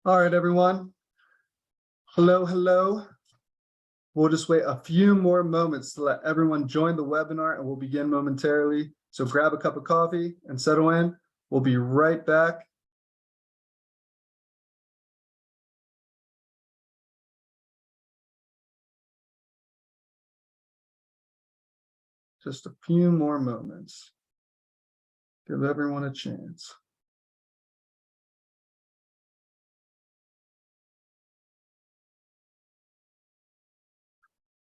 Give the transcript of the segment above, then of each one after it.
All right, everyone. Hello, hello. We'll just wait a few more moments to let everyone join the webinar and we'll begin momentarily. So grab a cup of coffee and settle in. We'll be right back. Just a few more moments. Give everyone a chance.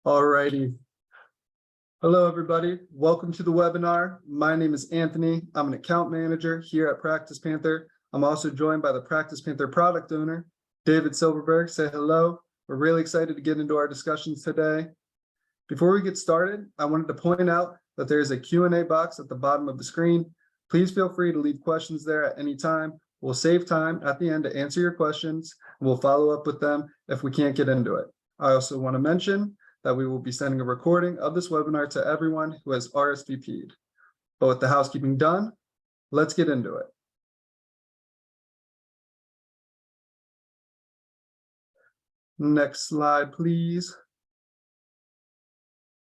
All righty. Hello, everybody. Welcome to the webinar. My name is Anthony. I'm an account manager here at PracticePanther. I'm also joined by the PracticePanther product owner, David Silberberg. Say hello. We're really excited to get into our discussions today. Before we get started, I wanted to point out that there is a Q&A box at the bottom of the screen. Please feel free to leave questions there at any time. We'll save time at the end to answer your questions, and we'll follow up with them if we can't get into it. I also want to mention that we will be sending a recording of this webinar to everyone who has RSVP'd. But with the housekeeping done, let's get into it. Next slide, please.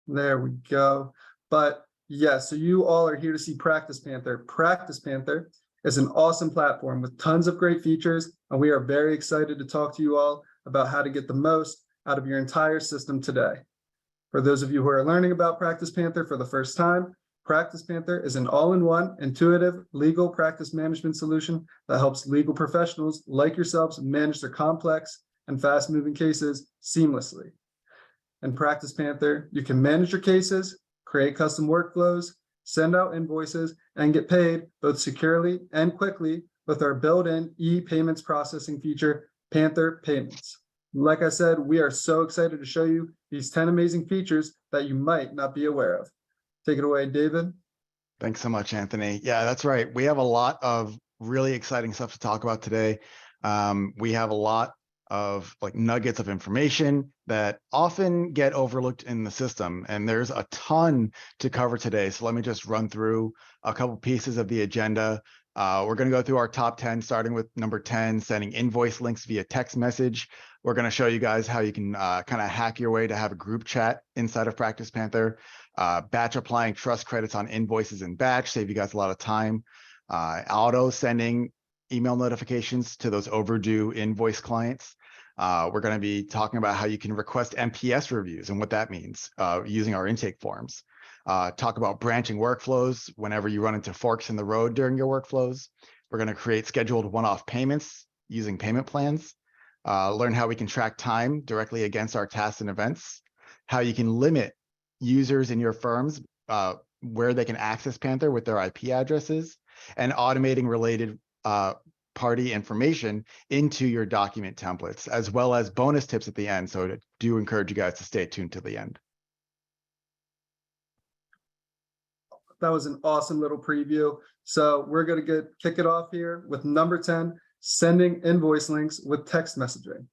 There we go. But yeah, so you all are here to see PracticePanther. PracticePanther is an awesome platform with tons of great features, and we are very excited to talk to you all about how to get the most out of your entire system today. For those of you who are learning about PracticePanther for the first time, PracticePanther is an all-in-one, intuitive legal practice management solution that helps legal professionals like yourselves manage their complex and fast-moving cases seamlessly. In PracticePanther, you can manage your cases, create custom workflows, send out invoices, and get paid both securely and quickly with our built-in e-payments processing feature, Panther Payments. Like I said, we are so excited to show you these 10 amazing features that you might not be aware of. Take it away, David. Thanks so much, Anthony. Yeah, that's right. We have a lot of really exciting stuff to talk about today. We have a lot of nuggets of information that often get overlooked in the system, and there's a ton to cover today. So let me just run through a couple pieces of the agenda. We're going to go through our top 10, starting with number 10, sending invoice links via text message. We're going to show you guys how you can kind of hack your way to have a group chat inside of PracticePanther. Batch applying trust credits on invoices in batch, save you guys a lot of time. Auto sending email notifications to those overdue invoice clients. We're going to be talking about how you can request MPS reviews and what that means using our intake forms. Talk about branching workflows whenever you run into forks in the road during your workflows. We're going to create scheduled one-off payments using payment plans. Learn how we can track time directly against our tasks and events. How you can limit users in your firms where they can access Panther with their IP addresses, and automating related party information into your document templates, as well as bonus tips at the end. So I do encourage you guys to stay tuned to the end. That was an awesome little preview. So we're going to kick it off here with number 10, sending invoice links with text messaging.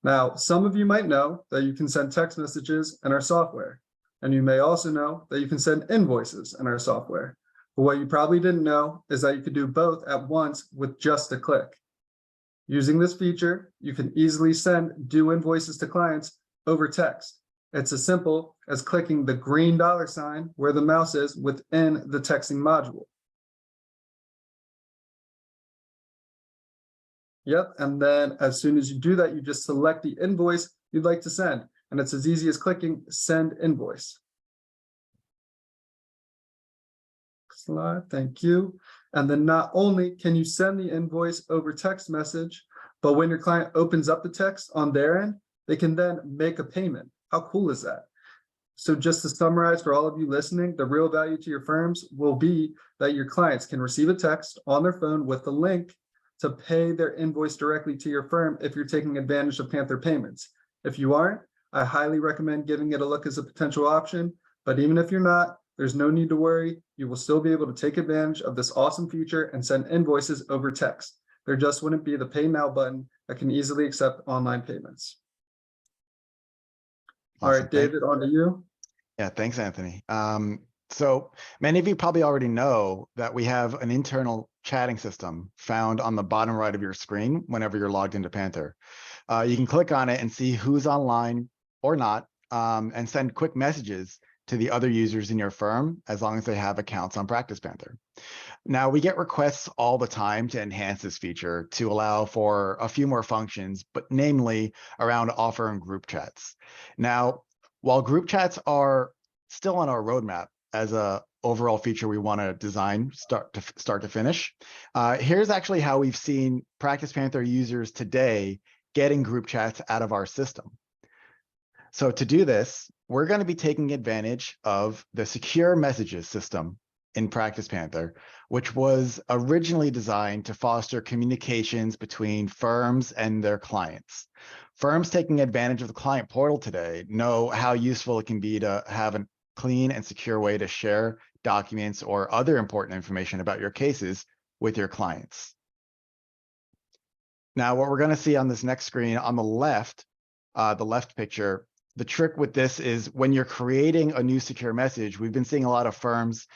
Now, some of you might know that you can send text messages in our software, and you may also know that you can send invoices in our software. But what you probably didn't know is that you could do both at once with just a click. Using this feature, you can easily send due invoices to clients over text. It's as simple as clicking the green $ where the mouse is within the texting module. Yep, and then as soon as you do that, you just select the invoice you'd like to send, and it's as easy as clicking send invoice. Slide, thank you. And then not only can you send the invoice over text message, but when your client opens up the text on their end, they can then make a payment. How cool is that? So just to summarize for all of you listening, the real value to your firms will be that your clients can receive a text on their phone with the link to pay their invoice directly to your firm if you're taking advantage of Panther Payments. If you aren't, I highly recommend giving it a look as a potential option. But even if you're not, there's no need to worry. You will still be able to take advantage of this awesome feature and send invoices over text. There just wouldn't be the Pay Now button that can easily accept online payments. All right, David, on to you. Yeah, thanks, Anthony. So many of you probably already know that we have an internal chatting system found on the bottom right of your screen whenever you're logged into Panther. You can click on it and see who's online or not, and send quick messages to the other users in your firm as long as they have accounts on PracticePanther. Now, we get requests all the time to enhance this feature to allow for a few more functions, but namely around offering group chats. Now, while group chats are still on our roadmap as a overall feature we want to design start to finish, here's actually how we've seen PracticePanther users today getting group chats out of our system. So to do this, we're going to be taking advantage of the secure messages system in PracticePanther, which was originally designed to foster communications between firms and their clients. Firms taking advantage of the client portal today know how useful it can be to have a clean and secure way to share documents or other important information about your cases with your clients. Now, what we're going to see on this next screen on the left picture, the trick with this is when you're creating a new secure message, we've been seeing a lot of firms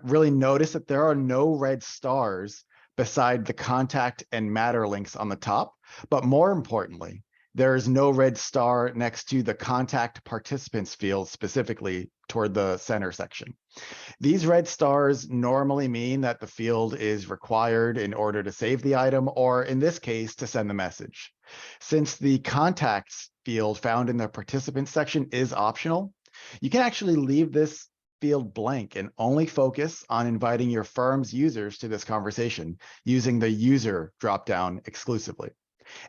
really notice that there are no red stars beside the contact and matter links on the top. But more importantly, there is no red star next to the contact participants field, specifically toward the center section. These red stars normally mean that the field is required in order to save the item, or in this case, to send the message. Since the contacts field found in the participants section is optional, you can actually leave this field blank and only focus on inviting your firm's users to this conversation using the user dropdown exclusively.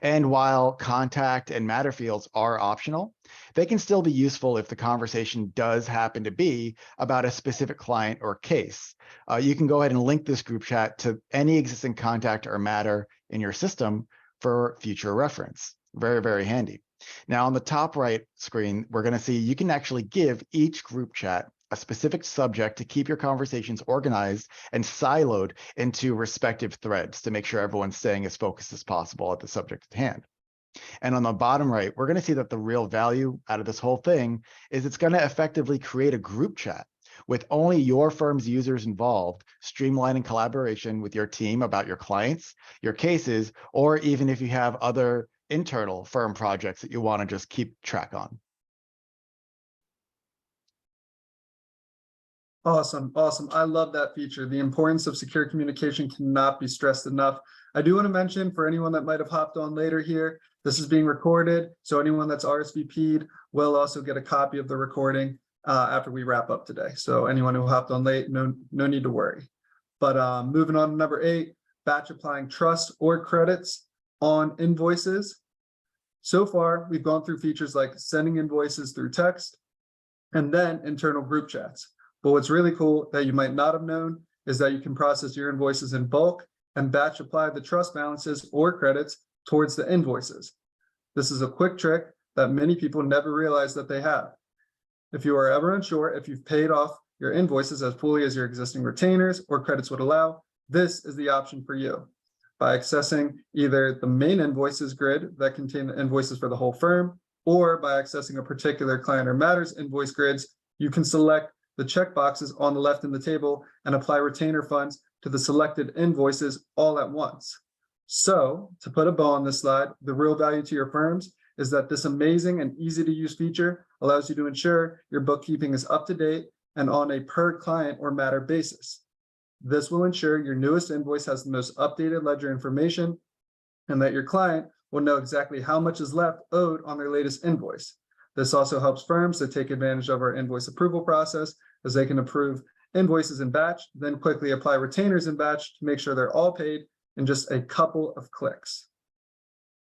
And while contact and matter fields are optional, they can still be useful if the conversation does happen to be about a specific client or case. You can go ahead and link this group chat to any existing contact or matter in your system for future reference. Very, very handy. Now on the top right screen, we're going to see you can actually give each group chat a specific subject to keep your conversations organized and siloed into respective threads to make sure everyone's staying as focused as possible at the subject at hand. And on the bottom right, we're going to see that the real value out of this whole thing is it's going to effectively create a group chat with only your firm's users involved, streamlining collaboration with your team about your clients, your cases, or even if you have other internal firm projects that you want to just keep track on. Awesome. Awesome. I love that feature. The importance of secure communication cannot be stressed enough. I do want to mention for anyone that might have hopped on later here, this is being recorded. So anyone that's RSVP'd will also get a copy of the recording after we wrap up today. So anyone who hopped on late, no need to worry. But moving on to number 8, batch applying trust or credits on invoices. So far, we've gone through features like sending invoices through text and then internal group chats. But what's really cool that you might not have known is that you can process your invoices in bulk and batch apply the trust balances or credits towards the invoices. This is a quick trick that many people never realize that they have. If you are ever unsure if you've paid off your invoices as fully as your existing retainers or credits would allow, this is the option for you. By accessing either the main invoices grid that contain the invoices for the whole firm, or by accessing a particular client or matters invoice grids, you can select the checkboxes on the left in the table and apply retainer funds to the selected invoices all at once. So to put a bow on this slide, the real value to your firms is that this amazing and easy to use feature allows you to ensure your bookkeeping is up to date and on a per client or matter basis. This will ensure your newest invoice has the most updated ledger information and that your client will know exactly how much is left owed on their latest invoice. This also helps firms to take advantage of our invoice approval process as they can approve invoices in batch, then quickly apply retainers in batch to make sure they're all paid in just a couple of clicks.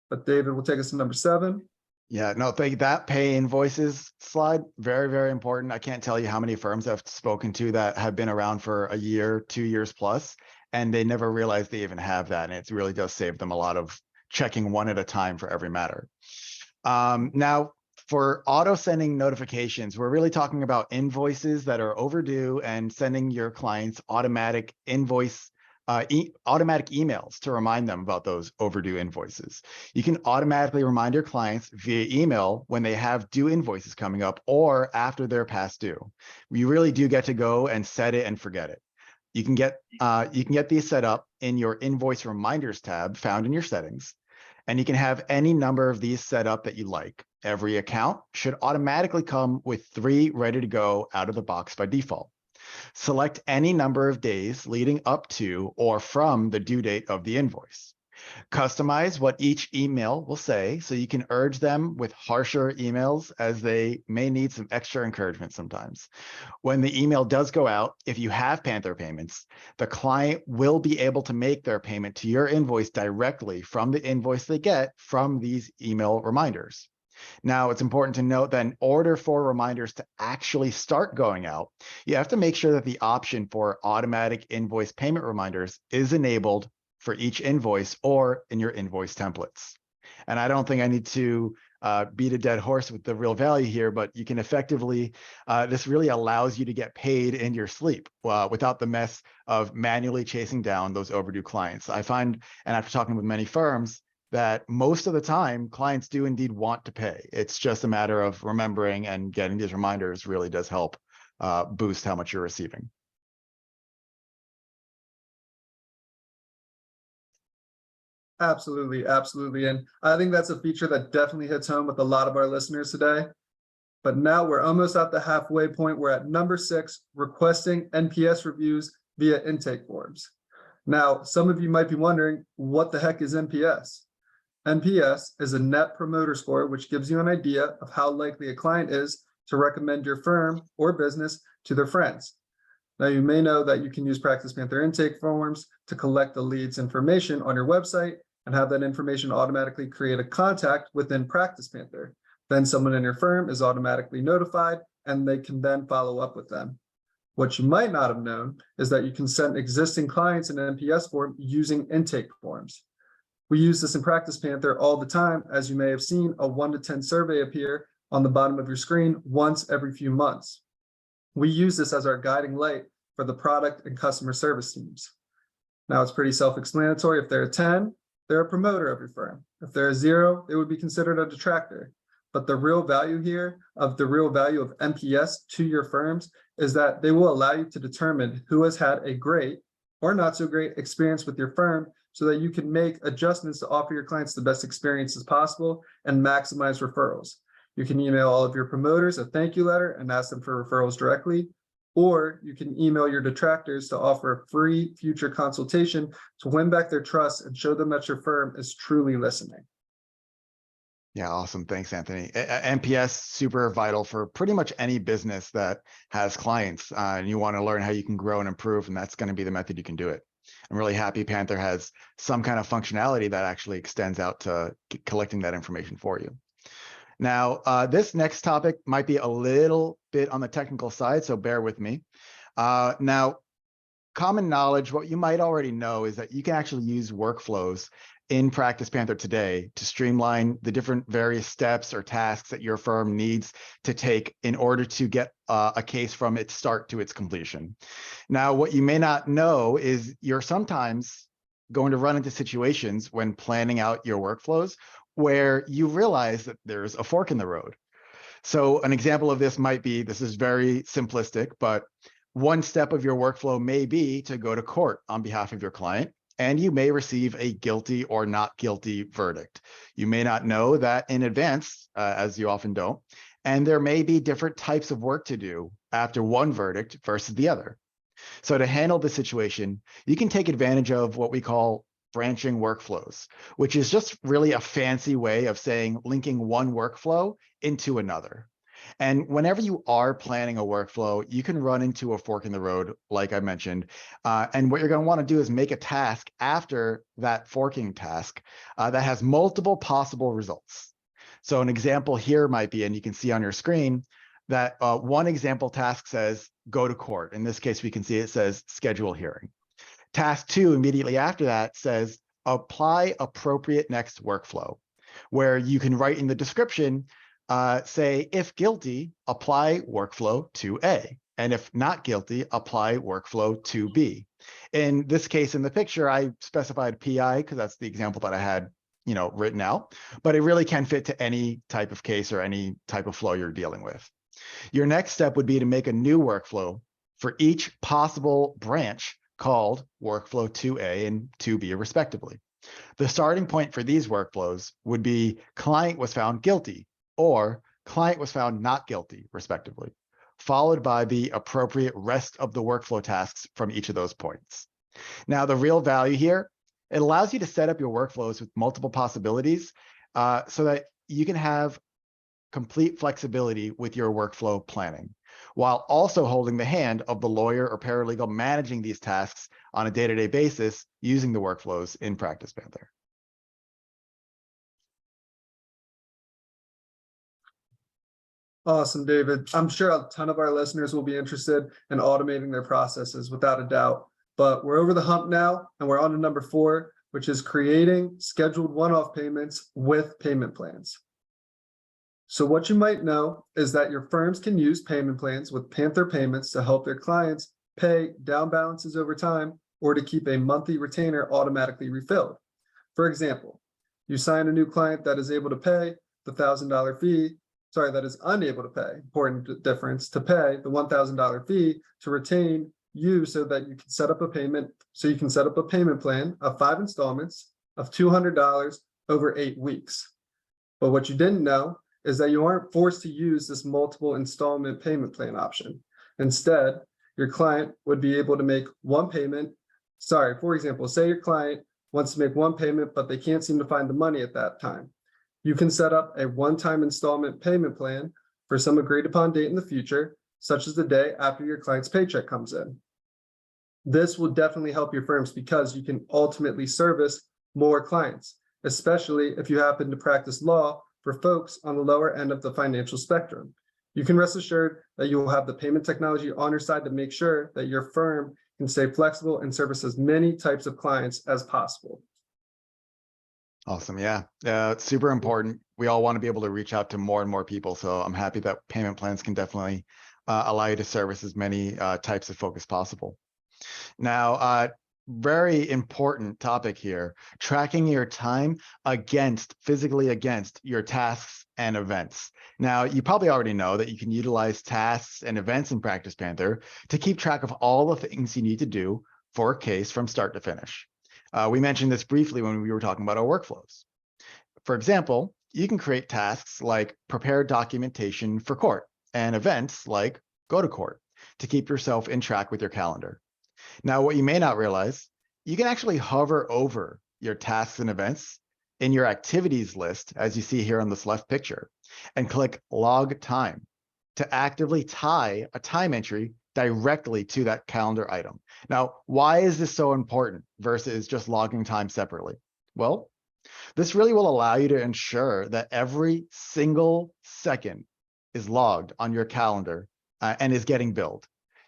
But David will take us to number 7. Yeah, no, thank you. That pay invoices slide, very, very important. I can't tell you how many firms I've spoken to that have been around for a year, 2 years plus, and they never realize they even have that. And it really does save them a lot of checking one at a time for every matter. Now, for auto sending notifications, we're really talking about invoices that are overdue and sending your clients automatic automatic emails to remind them about those overdue invoices. You can automatically remind your clients via email when they have due invoices coming up or after they're past due. You really do get to go and set it and forget it. You can get these set up in your invoice reminders tab found in your settings, and you can have any number of these set up that you like. Every account should automatically come with 3 ready to go out of the box by default. Select any number of days leading up to or from the due date of the invoice. Customize what each email will say so you can urge them with harsher emails, as they may need some extra encouragement sometimes. When the email does go out, if you have Panther payments, the client will be able to make their payment to your invoice directly from the invoice they get from these email reminders. Now, it's important to note that in order for reminders to actually start going out, you have to make sure that the option for automatic invoice payment reminders is enabled for each invoice or in your invoice templates. And I don't think I need to beat a dead horse with the real value here, but you can effectively, this really allows you to get paid in your sleep without the mess of manually chasing down those overdue clients. I find, and after talking with many firms, that most of the time clients do indeed want to pay. It's just a matter of remembering, and getting these reminders really does help boost how much you're receiving. Absolutely, absolutely. And I think that's a feature that definitely hits home with a lot of our listeners today. But now we're almost at the halfway point. We're at number 6, requesting NPS reviews via intake forms. Now, some of you might be wondering, what the heck is NPS? NPS is a net promoter score, which gives you an idea of how likely a client is to recommend your firm or business to their friends. Now, you may know that you can use PracticePanther intake forms to collect the leads information on your website and have that information automatically create a contact within PracticePanther. Then someone in your firm is automatically notified, and they can then follow up with them. What you might not have known is that you can send existing clients an NPS form using intake forms. We use this in PracticePanther all the time, as you may have seen a 1 to 10 survey appear on the bottom of your screen once every few months. We use this as our guiding light for the product and customer service teams. Now, it's pretty self-explanatory. If they're a 10, they're a promoter of your firm. If they're a 0, they would be considered a detractor. But the real value here of NPS to your firms is that they will allow you to determine who has had a great or not so great experience with your firm, so that you can make adjustments to offer your clients the best experiences possible and maximize referrals. You can email all of your promoters a thank you letter and ask them for referrals directly, or you can email your detractors to offer a free future consultation to win back their trust and show them that your firm is truly listening. Yeah, awesome. Thanks, Anthony. NPS, super vital for pretty much any business that has clients, and you want to learn how you can grow and improve, and that's going to be the method you can do it. I'm really happy Panther has some kind of functionality that actually extends out to collecting that information for you. Now, this next topic might be a little bit on the technical side, so bear with me. Now, common knowledge, what you might already know is that you can actually use workflows in PracticePanther today to streamline the different various steps or tasks that your firm needs to take in order to get a case from its start to its completion. Now, what you may not know is you're sometimes going to run into situations when planning out your workflows where you realize that there's a fork in the road. So an example of this might be, this is very simplistic, but one step of your workflow may be to go to court on behalf of your client, and you may receive a guilty or not guilty verdict. You may not know that in advance, as you often don't, and there may be different types of work to do after one verdict versus the other. So to handle the situation, you can take advantage of what we call branching workflows, which is just really a fancy way of saying linking one workflow into another. And whenever you are planning a workflow, you can run into a fork in the road, like I mentioned. And what you're going to want to do is make a task after that forking task that has multiple possible results. So an example here might be, and you can see on your screen, that one example task says, go to court. In this case, we can see it says schedule hearing. Task 2 immediately after that says, apply appropriate next workflow, where you can write in the description, say, if guilty, apply workflow to A. And if not guilty, apply workflow to B. In this case, in the picture, I specified PI because that's the example that I had, written out, but it really can fit to any type of case or any type of flow you're dealing with. Your next step would be to make a new workflow for each possible branch called workflow 2A and 2B respectively. The starting point for these workflows would be client was found guilty or client was found not guilty, respectively, followed by the appropriate rest of the workflow tasks from each of those points. Now, the real value here, it allows you to set up your workflows with multiple possibilities so that you can have complete flexibility with your workflow planning, while also holding the hand of the lawyer or paralegal managing these tasks on a day-to-day basis using the workflows in PracticePanther. Awesome, David. I'm sure a ton of our listeners will be interested in automating their processes without a doubt. But we're over the hump now, and we're on to number 4, which is creating scheduled one-off payments with payment plans. So what you might know is that your firms can use payment plans with Panther Payments to help their clients pay down balances over time or to keep a monthly retainer automatically refilled. For example, you sign a new client that is able to pay the $1,000 fee, that is unable to pay, important difference, to pay the $1,000 fee to retain you so that you can set up a payment, payment plan of 5 installments of $200 over 8 weeks. But what you didn't know is that you aren't forced to use this multiple installment payment plan option. Instead, your client would be able to make one payment. For example, say your client wants to make one payment, but they can't seem to find the money at that time. You can set up a one-time installment payment plan for some agreed upon date in the future, such as the day after your client's paycheck comes in. This will definitely help your firms because you can ultimately service more clients, especially if you happen to practice law for folks on the lower end of the financial spectrum. You can rest assured that you will have the payment technology on your side to make sure that your firm can stay flexible and service as many types of clients as possible. Awesome. Yeah. It's super important. We all want to be able to reach out to more and more people. So I'm happy that payment plans can definitely allow you to service as many types of folk as possible. Now, very important topic here, tracking your time physically against your tasks and events. Now, you probably already know that you can utilize tasks and events in PracticePanther to keep track of all the things you need to do for a case from start to finish. We mentioned this briefly when we were talking about our workflows. For example, you can create tasks like prepare documentation for court and events like go to court to keep yourself in track with your calendar. Now, what you may not realize, you can actually hover over your tasks and events in your activities list, as you see here on this left picture, and click log time to actively tie a time entry directly to that calendar item. Now, why is this so important versus just logging time separately? Well, this really will allow you to ensure that every single second is logged on your calendar and is getting billed.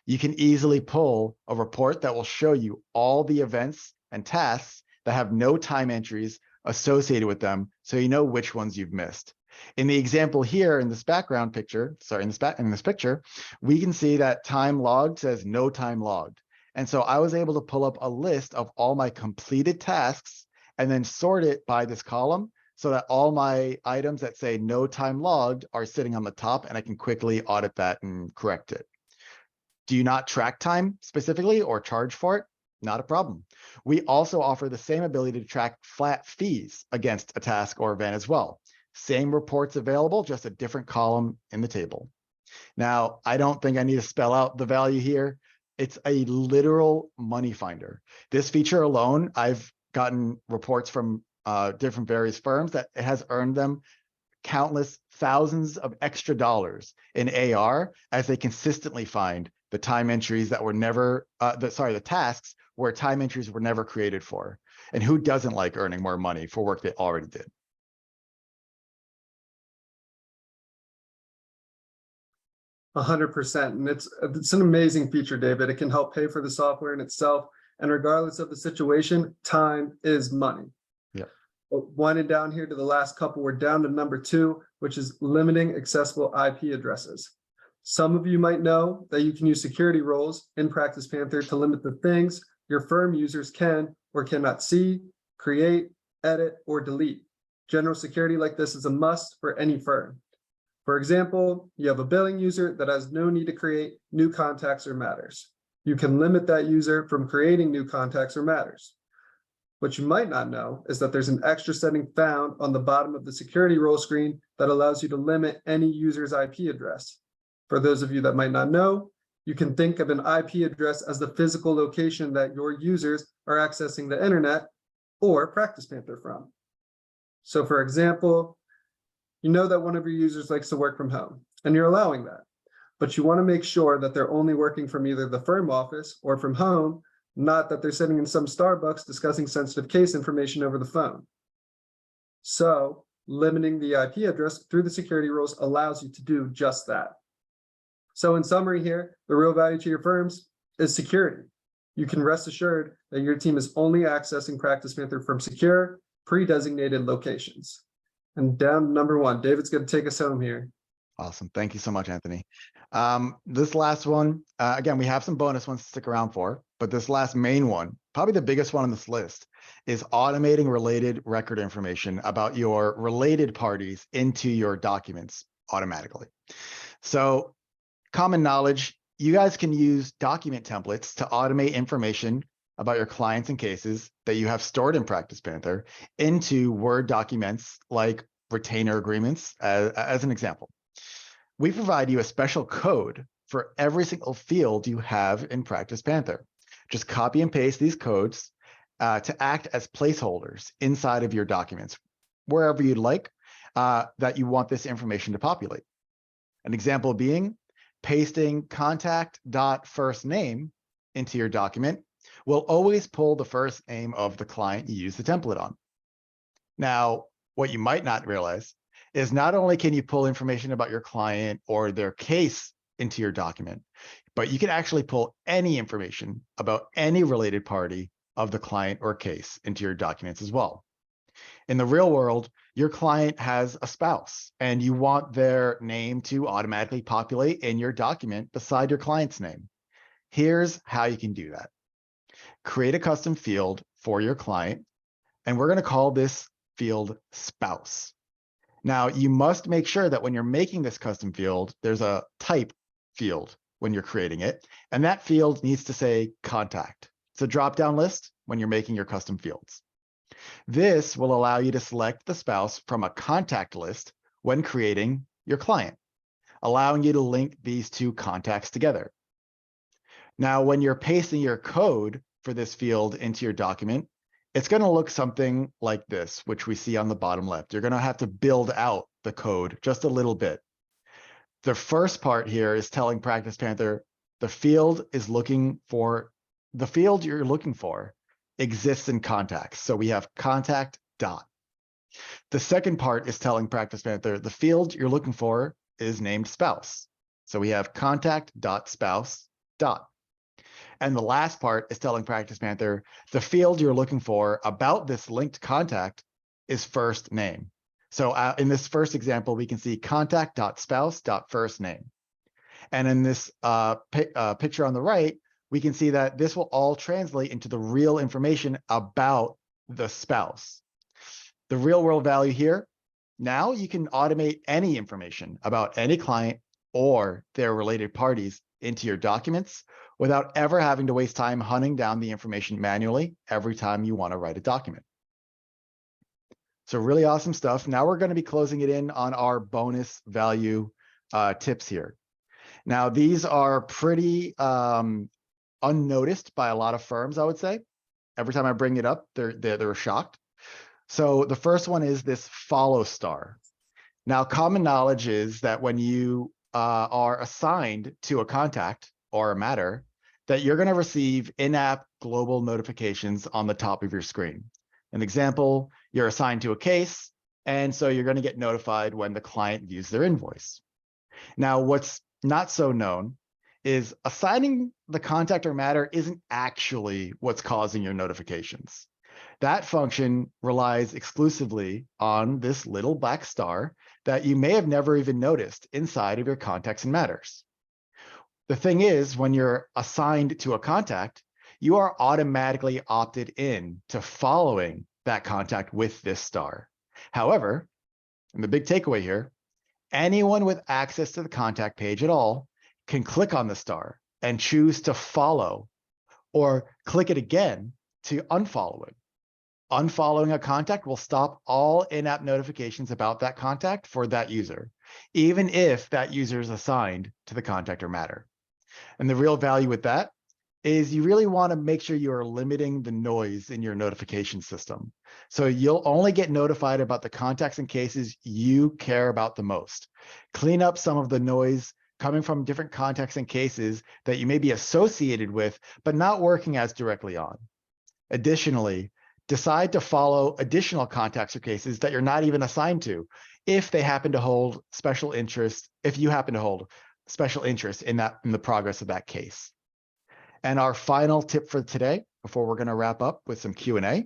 You can easily pull a report that will show you all the events and tasks that have no time entries associated with them, so you know which ones you've missed. In the example here in this background picture, in this picture, we can see that time logged says no time logged. And so I was able to pull up a list of all my completed tasks and then sort it by this column so that all my items that say no time logged are sitting on the top, and I can quickly audit that and correct it. Do you not track time specifically or charge for it? Not a problem. We also offer the same ability to track flat fees against a task or event as well. Same reports available, just a different column in the table. Now, I don't think I need to spell out the value here. It's a literal money finder. This feature alone, I've gotten reports from different various firms that it has earned them countless thousands of extra dollars in AR as they consistently find the time entries that were never, the tasks where time entries were never created for. And who doesn't like earning more money for work they already did? 100%. And it's an amazing feature, David. It can help pay for the software in itself. And regardless of the situation, time is money. Yeah. Winding down here to the last couple, we're down to number 2, which is limiting accessible IP addresses. Some of you might know that you can use security roles in PracticePanther to limit the things your firm users can or cannot see, create, edit, or delete. General security like this is a must for any firm. For example, you have a billing user that has no need to create new contacts or matters. You can limit that user from creating new contacts or matters. What you might not know is that there's an extra setting found on the bottom of the security role screen that allows you to limit any user's IP address. For those of you that might not know, you can think of an IP address as the physical location that your users are accessing the internet or PracticePanther from. So for example, you know that one of your users likes to work from home, and you're allowing that. But you want to make sure that they're only working from either the firm office or from home, not that they're sitting in some Starbucks discussing sensitive case information over the phone. So limiting the IP address through the security rules allows you to do just that. So in summary here, the real value to your firms is security. You can rest assured that your team is only accessing PracticePanther from secure, pre-designated locations. And down number one, David's going to take us home here. Awesome. Thank you so much, Anthony. This last one, again, we have some bonus ones to stick around for, but this last main one, probably the biggest one on this list, is automating related record information about your related parties into your documents automatically. So common knowledge, you guys can use document templates to automate information about your clients and cases that you have stored in PracticePanther into Word documents like retainer agreements, as an example. We provide you a special code for every single field you have in PracticePanther. Just copy and paste these codes to act as placeholders inside of your documents, wherever you'd like that you want this information to populate. An example being pasting contact.firstname into your document will always pull the first name of the client you use the template on. Now, what you might not realize is not only can you pull information about your client or their case into your document, but you can actually pull any information about any related party of the client or case into your documents as well. In the real world, your client has a spouse and you want their name to automatically populate in your document beside your client's name. Here's how you can do that. Create a custom field for your client, and we're going to call this field spouse. Now, you must make sure that when you're making this custom field, there's a type field when you're creating it, and that field needs to say contact. It's a drop-down list when you're making your custom fields. This will allow you to select the spouse from a contact list when creating your client, allowing you to link these two contacts together. Now, when you're pasting your code for this field into your document, it's going to look something like this, which we see on the bottom left. You're going to have to build out the code just a little bit. The first part here is telling PracticePanther the field you're looking for exists in contacts. So we have contact dot. The second part is telling PracticePanther the field you're looking for is named spouse. So we have contact dot spouse dot. And the last part is telling PracticePanther the field you're looking for about this linked contact is first name. So in this first example, we can see contact.spouse.firstname. And in this picture on the right, we can see that this will all translate into the real information about the spouse. The real world value here, now you can automate any information about any client or their related parties into your documents without ever having to waste time hunting down the information manually every time you want to write a document. So really awesome stuff. Now we're going to be closing it in on our bonus value tips here. Now, these are pretty unnoticed by a lot of firms, I would say. Every time I bring it up, they're shocked. So the first one is this follow star. Now, common knowledge is that when you are assigned to a contact or a matter, that you're going to receive in-app global notifications on the top of your screen. An example, you're assigned to a case, and so you're going to get notified when the client views their invoice. Now, what's not so known is assigning the contact or matter isn't actually what's causing your notifications. That function relies exclusively on this little black star that you may have never even noticed inside of your contacts and matters. The thing is, when you're assigned to a contact, you are automatically opted in to following that contact with this star. However, and the big takeaway here, anyone with access to the contact page at all can click on the star and choose to follow, or click it again to unfollow it. Unfollowing a contact will stop all in-app notifications about that contact for that user, even if that user is assigned to the contact or matter. And the real value with that is you really want to make sure you are limiting the noise in your notification system. So you'll only get notified about the contacts and cases you care about the most. Clean up some of the noise coming from different contacts and cases that you may be associated with, but not working as directly on. Additionally, decide to follow additional contacts or cases that you're not even assigned to, if they happen to hold special interest, if you happen to hold special interest in the progress of that case. And our final tip for today, before we're going to wrap up with some Q&A,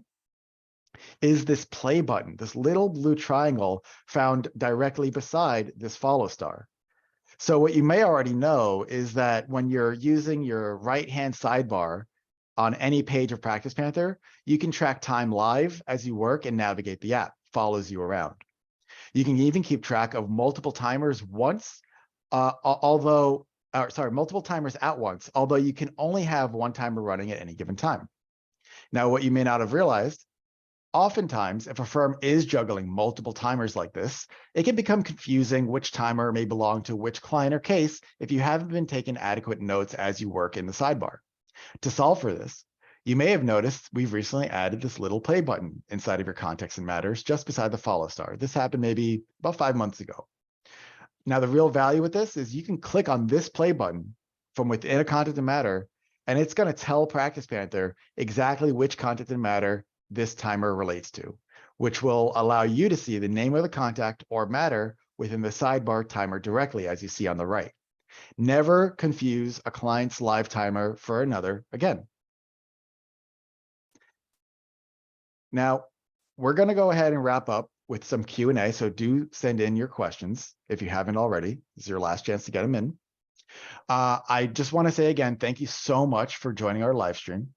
is this play button, this little blue triangle found directly beside this follow star. So what you may already know is that when you're using your right-hand sidebar on any page of PracticePanther, you can track time live as you work and navigate the app, follows you around. You can even keep track of multiple timers once, multiple timers at once, although you can only have one timer running at any given time. Now, what you may not have realized, oftentimes, if a firm is juggling multiple timers like this, it can become confusing which timer may belong to which client or case if you haven't been taking adequate notes as you work in the sidebar. To solve for this, you may have noticed we've recently added this little play button inside of your contacts and matters just beside the follow star. This happened maybe about 5 months ago. Now, the real value with this is you can click on this play button from within a contact and matter, and it's going to tell PracticePanther exactly which contact and matter this timer relates to, which will allow you to see the name of the contact or matter within the sidebar timer directly, as you see on the right. Never confuse a client's live timer for another again. Now, we're going to go ahead and wrap up with some Q&A, so do send in your questions if you haven't already. This is your last chance to get them in. I just want to say again, thank you so much for joining our live stream.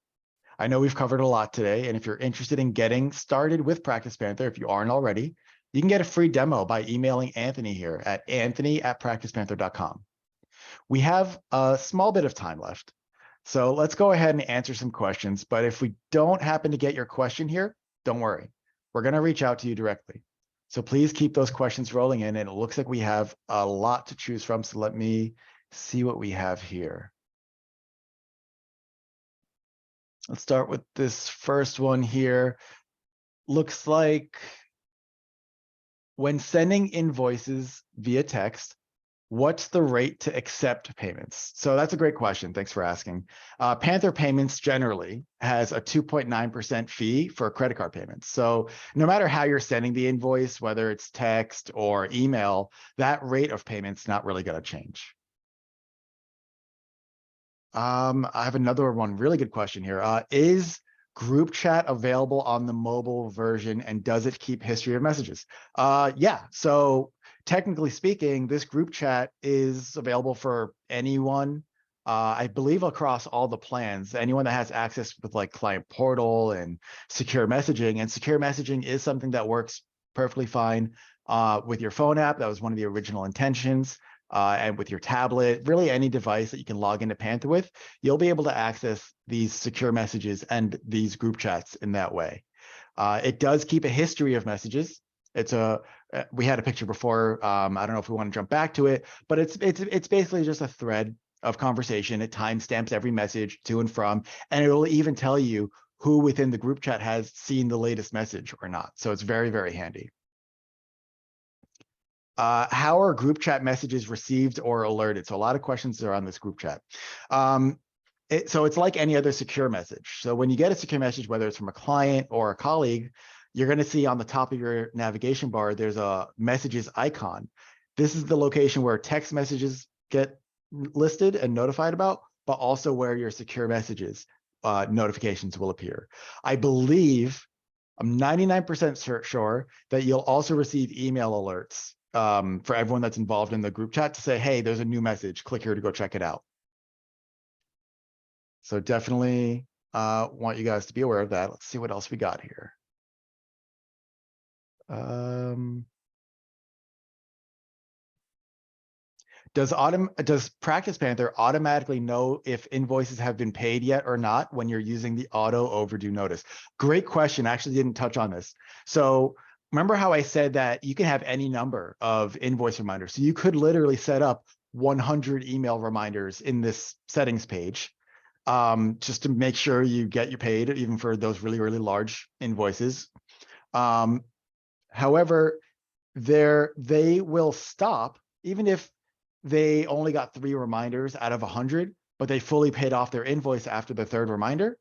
I know we've covered a lot today, and if you're interested in getting started with PracticePanther, if you aren't already, you can get a free demo by emailing Anthony here at anthony@practicepanther.com. We have a small bit of time left, so let's go ahead and answer some questions. But if we don't happen to get your question here, don't worry. We're going to reach out to you directly. So please keep those questions rolling in, and it looks like we have a lot to choose from. So let me see what we have here. Let's start with this first one here. Looks like when sending invoices via text, what's the rate to accept payments? So that's a great question. Thanks for asking. Panther Payments generally has a 2.9% fee for credit card payments. So no matter how you're sending the invoice, whether it's text or email, that rate of payment's not really going to change. I have another one, really good question here. Is group chat available on the mobile version, and does it keep history of messages? Yeah, so technically speaking, this group chat is available for anyone, I believe across all the plans, anyone that has access with like Client Portal and secure messaging. And secure messaging is something that works perfectly fine with your phone app. That was one of the original intentions. And with your tablet, really any device that you can log into Panther with, you'll be able to access these secure messages and these group chats in that way. It does keep a history of messages. We had a picture before. I don't know if we want to jump back to it, but it's basically just a thread of conversation. It timestamps every message to and from, and it will even tell you who within the group chat has seen the latest message or not. So it's very, very handy. How are group chat messages received or alerted? So a lot of questions are on this group chat. So it's like any other secure message. So when you get a secure message, whether it's from a client or a colleague, you're going to see on the top of your navigation bar, there's a messages icon. This is the location where text messages get listed and notified about, but also where your secure messages notifications will appear. I believe, I'm 99% sure that you'll also receive email alerts for everyone that's involved in the group chat to say, hey, there's a new message, click here to go check it out. So definitely want you guys to be aware of that. Let's see what else we got here. Does PracticePanther automatically know if invoices have been paid yet or not when you're using the auto overdue notice? Great question. I actually didn't touch on this. So remember how I said that you can have any number of invoice reminders. So you could literally set up 100 email reminders in this settings page, just to make sure you get your paid, even for those really, really large invoices. However, they will stop even if they only got 3 reminders out of 100, but they fully paid off their invoice after the 3rd reminder.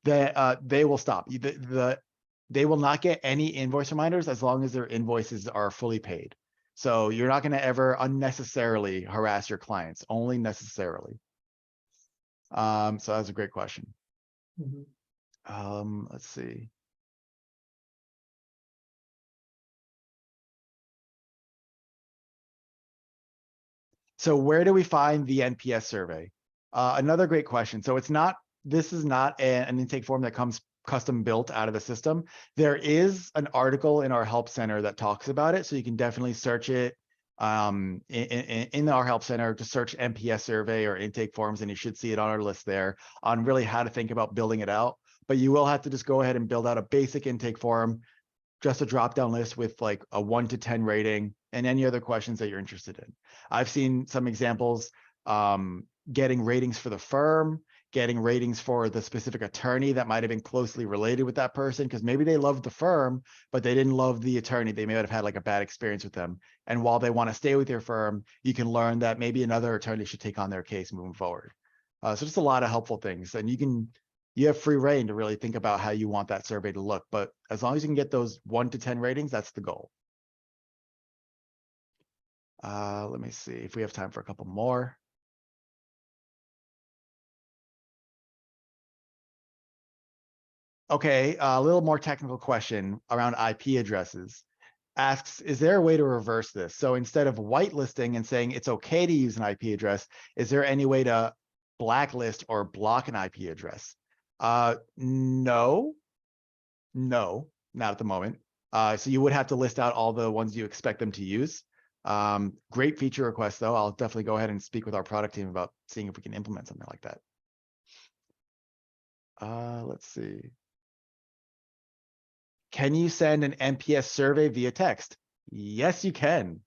They will stop. They will not get any invoice reminders as long as their invoices are fully paid. So you're not going to ever unnecessarily harass your clients, only necessarily. So that's a great question. Let's see. So where do we find the NPS survey? Another great question. So this is not an intake form that comes custom built out of the system. There is an article in our help center that talks about it. So you can definitely search it in our help center, to search NPS survey or intake forms, and you should see it on our list there on really how to think about building it out. But you will have to just go ahead and build out a basic intake form, just a drop-down list with like a 1 to 10 rating and any other questions that you're interested in. I've seen some examples, getting ratings for the firm, getting ratings for the specific attorney that might have been closely related with that person, because maybe they loved the firm, but they didn't love the attorney. They may have had like a bad experience with them. And while they want to stay with your firm, you can learn that maybe another attorney should take on their case moving forward. So just a lot of helpful things. And you have free reign to really think about how you want that survey to look. But as long as you can get those 1 to 10 ratings, that's the goal. Let me see if we have time for a couple more. Okay, a little more technical question around IP addresses. Asks, is there a way to reverse this? So instead of whitelisting and saying it's okay to use an IP address, is there any way to blacklist or block an IP address? No, not at the moment. So you would have to list out all the ones you expect them to use. Great feature request, though. I'll definitely go ahead and speak with our product team about seeing if we can implement something like that. Let's see. Can you send an NPS survey via text? Yes, you can.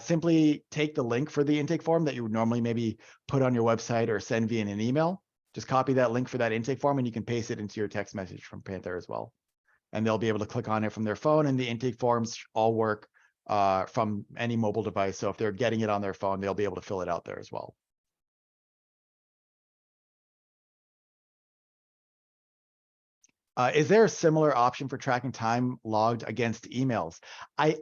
Simply take the link for the intake form that you would normally maybe put on your website or send via an email. Just copy that link for that intake form and you can paste it into your text message from Panther as well. And they'll be able to click on it from their phone, and the intake forms all work from any mobile device. So if they're getting it on their phone, they'll be able to fill it out there as well. Is there a similar option for tracking time logged against emails? I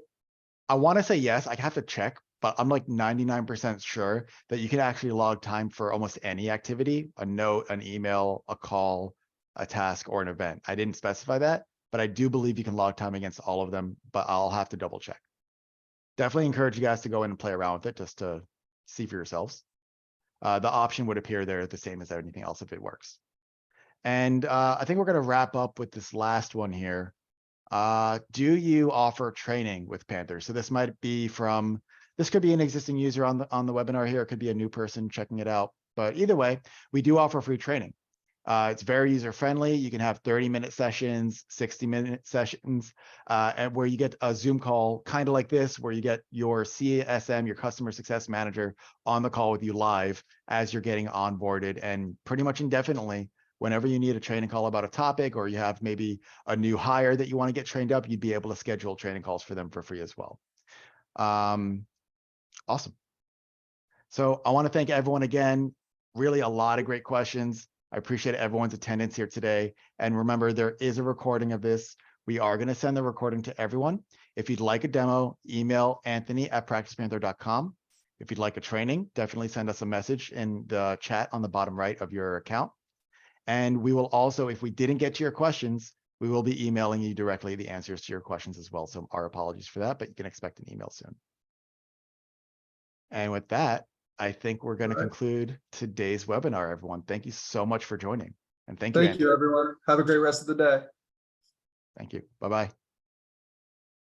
want to say yes. I have to check, but I'm like 99% sure that you can actually log time for almost any activity, a note, an email, a call, a task, or an event. I didn't specify that, but I do believe you can log time against all of them, but I'll have to double check. Definitely encourage you guys to go in and play around with it just to see for yourselves. The option would appear there the same as anything else if it works. And I think we're going to wrap up with this last one here. Do you offer training with Panther? So this might be this could be an existing user on the webinar here. It could be a new person checking it out. But either way, we do offer free training. It's very user-friendly. You can have 30-minute sessions, 60-minute sessions, and where you get a Zoom call kind of like this, where you get your CSM, your customer success manager, on the call with you live as you're getting onboarded, and pretty much indefinitely. Whenever you need a training call about a topic, or you have maybe a new hire that you want to get trained up, you'd be able to schedule training calls for them for free as well. Awesome. So I want to thank everyone again. Really a lot of great questions. I appreciate everyone's attendance here today. And remember, there is a recording of this. We are going to send the recording to everyone. If you'd like a demo, email Anthony@PracticePanther.com. If you'd like a training, definitely send us a message in the chat on the bottom right of your account. And we will also, if we didn't get to your questions, we will be emailing you directly the answers to your questions as well. So our apologies for that, but you can expect an email soon. And with that, I think we're going to conclude today's webinar, everyone. Thank you so much for joining. And thank you, everyone. Have a great rest of the day. Thank you. Bye-bye.